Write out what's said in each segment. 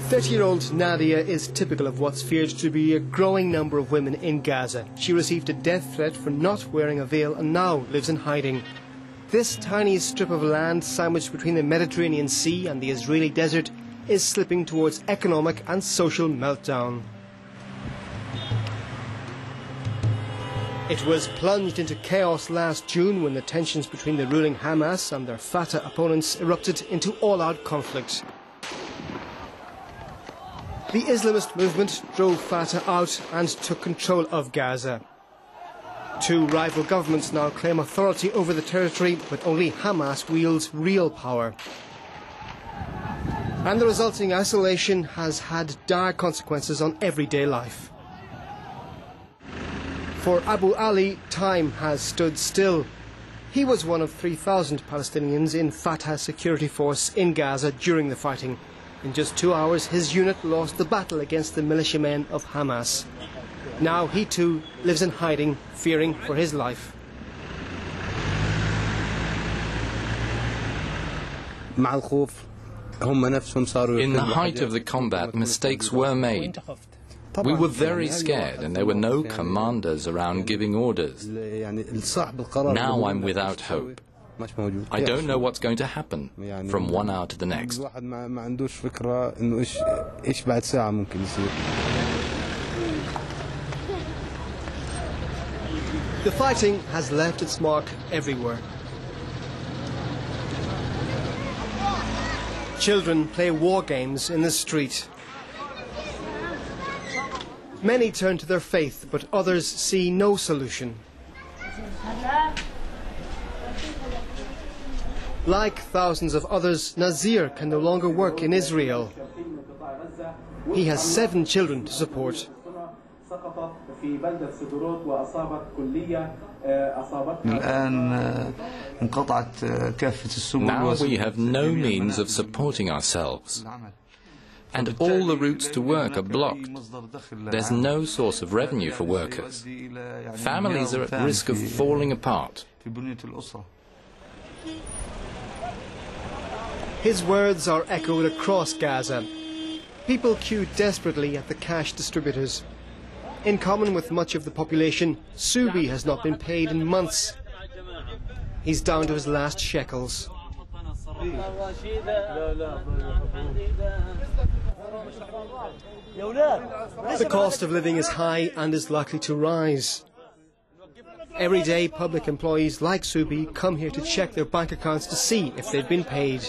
"30-year-old Nadia is typical of what's feared to be a growing number of women in Gaza. She received a death threat for not wearing a veil and now lives in hiding. This tiny strip of land sandwiched between the Mediterranean Sea and the Israeli desert is slipping towards economic and social meltdown. It was plunged into chaos last June when the tensions between the ruling Hamas and their Fatah opponents erupted into all-out conflict. The Islamist movement drove Fatah out and took control of Gaza. Two rival governments now claim authority over the territory, but only Hamas wields real power. And the resulting isolation has had dire consequences on everyday life. For Abu Ali, time has stood still. He was one of 3,000 Palestinians in Fatah's security force in Gaza during the fighting. In just 2 hours, his unit lost the battle against the militiamen of Hamas. Now he too lives in hiding, fearing for his life. In the height of the combat, mistakes were made. We were very scared and there were no commanders around giving orders. Now I'm without hope. I don't know what's going to happen from 1 hour to the next. The fighting has left its mark everywhere. Children play war games in the street. Many turn to their faith, but others see no solution. Like thousands of others, Nazir can no longer work in Israel. He has 7 children to support. Now we have no means of supporting ourselves. And all the routes to work are blocked. There's no source of revenue for workers. Families are at risk of falling apart. His words are echoed across Gaza. People queue desperately at the cash distributors. In common with much of the population, Serssaoui has not been paid in months. He's down to his last shekels. The cost of living is high and is likely to rise. Every day, public employees like Serssaoui come here to check their bank accounts to see if they've been paid.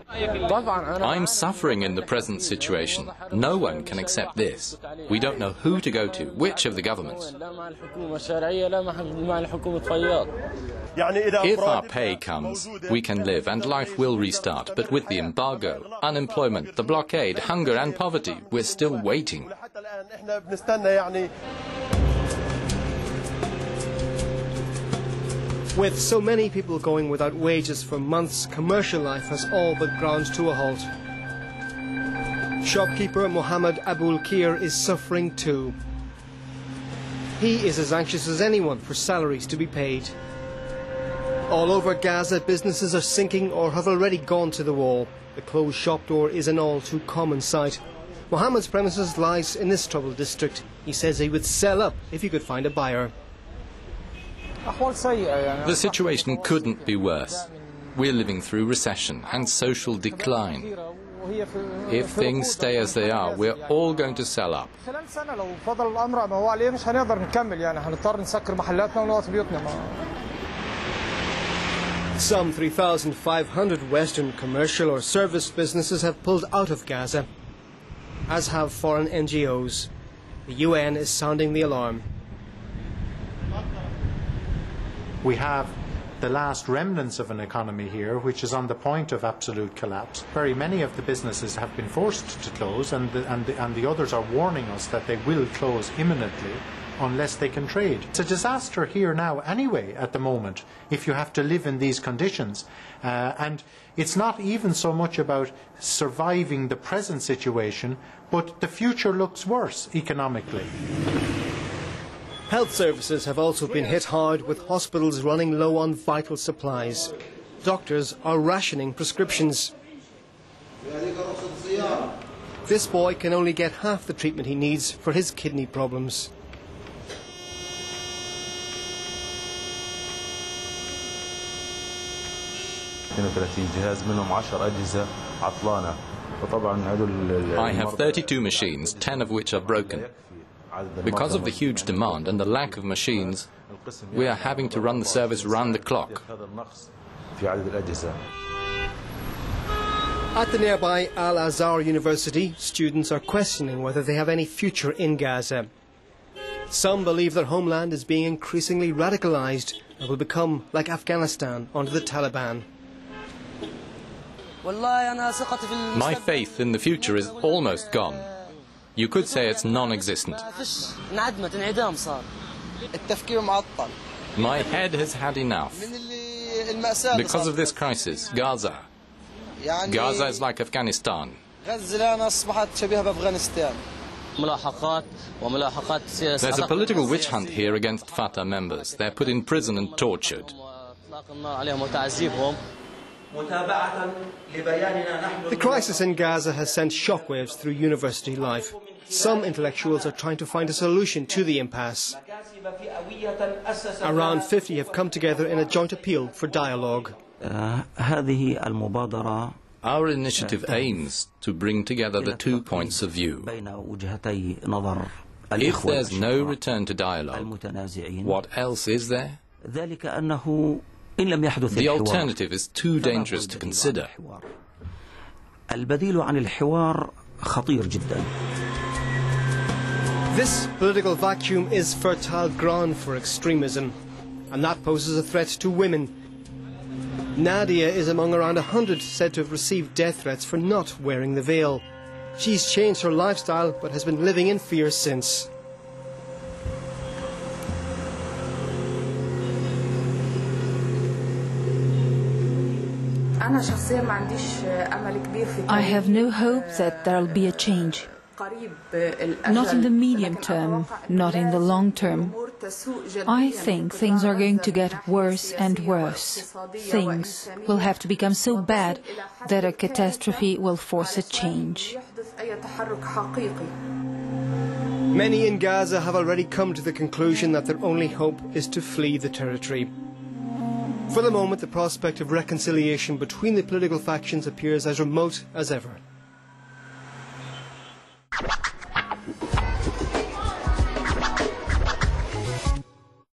I'm suffering in the present situation. No one can accept this. We don't know who to go to, which of the governments. If our pay comes, we can live and life will restart. But with the embargo, unemployment, the blockade, hunger and poverty, we're still waiting. With so many people going without wages for months, commercial life has all but ground to a halt. Shopkeeper Mohamed El-Kheir is suffering too. He is as anxious as anyone for salaries to be paid. All over Gaza, businesses are sinking or have already gone to the wall. The closed shop door is an all too common sight. Mohamed's premises lies in this troubled district. He says he would sell up if he could find a buyer. The situation couldn't be worse. We're living through recession and social decline. If things stay as they are, we're all going to sell up. Some 3,500 Western commercial or service businesses have pulled out of Gaza, as have foreign NGOs. The UN is sounding the alarm. We have the last remnants of an economy here, which is on the point of absolute collapse. Very many of the businesses have been forced to close, and the others are warning us that they will close imminently unless they can trade. It's a disaster here now anyway at the moment, if you have to live in these conditions. And it's not even so much about surviving the present situation, but the future looks worse economically. Health services have also been hit hard, with hospitals running low on vital supplies. Doctors are rationing prescriptions. This boy can only get half the treatment he needs for his kidney problems. I have 32 machines, 10 of which are broken. Because of the huge demand and the lack of machines, we are having to run the service round the clock. At the nearby Al-Azhar University, students are questioning whether they have any future in Gaza. Some believe their homeland is being increasingly radicalized and will become like Afghanistan under the Taliban. My faith in the future is almost gone. You could say it's non-existent. My head has had enough. Because of this crisis, Gaza is like Afghanistan. There's a political witch hunt here against Fatah members. They're put in prison and tortured. The crisis in Gaza has sent shockwaves through university life. Some intellectuals are trying to find a solution to the impasse. Around 50 have come together in a joint appeal for dialogue. Our initiative aims to bring together the 2 points of view. If there's no return to dialogue, what else is there? The alternative is too dangerous to consider. This political vacuum is fertile ground for extremism, and that poses a threat to women. Nadia is among around 100 said to have received death threats for not wearing the veil. She's changed her lifestyle but has been living in fear since. I have no hope that there will be a change. Not in the medium term, not in the long term. I think things are going to get worse and worse. Things will have to become so bad that a catastrophe will force a change. Many in Gaza have already come to the conclusion that their only hope is to flee the territory. For the moment, the prospect of reconciliation between the political factions appears as remote as ever.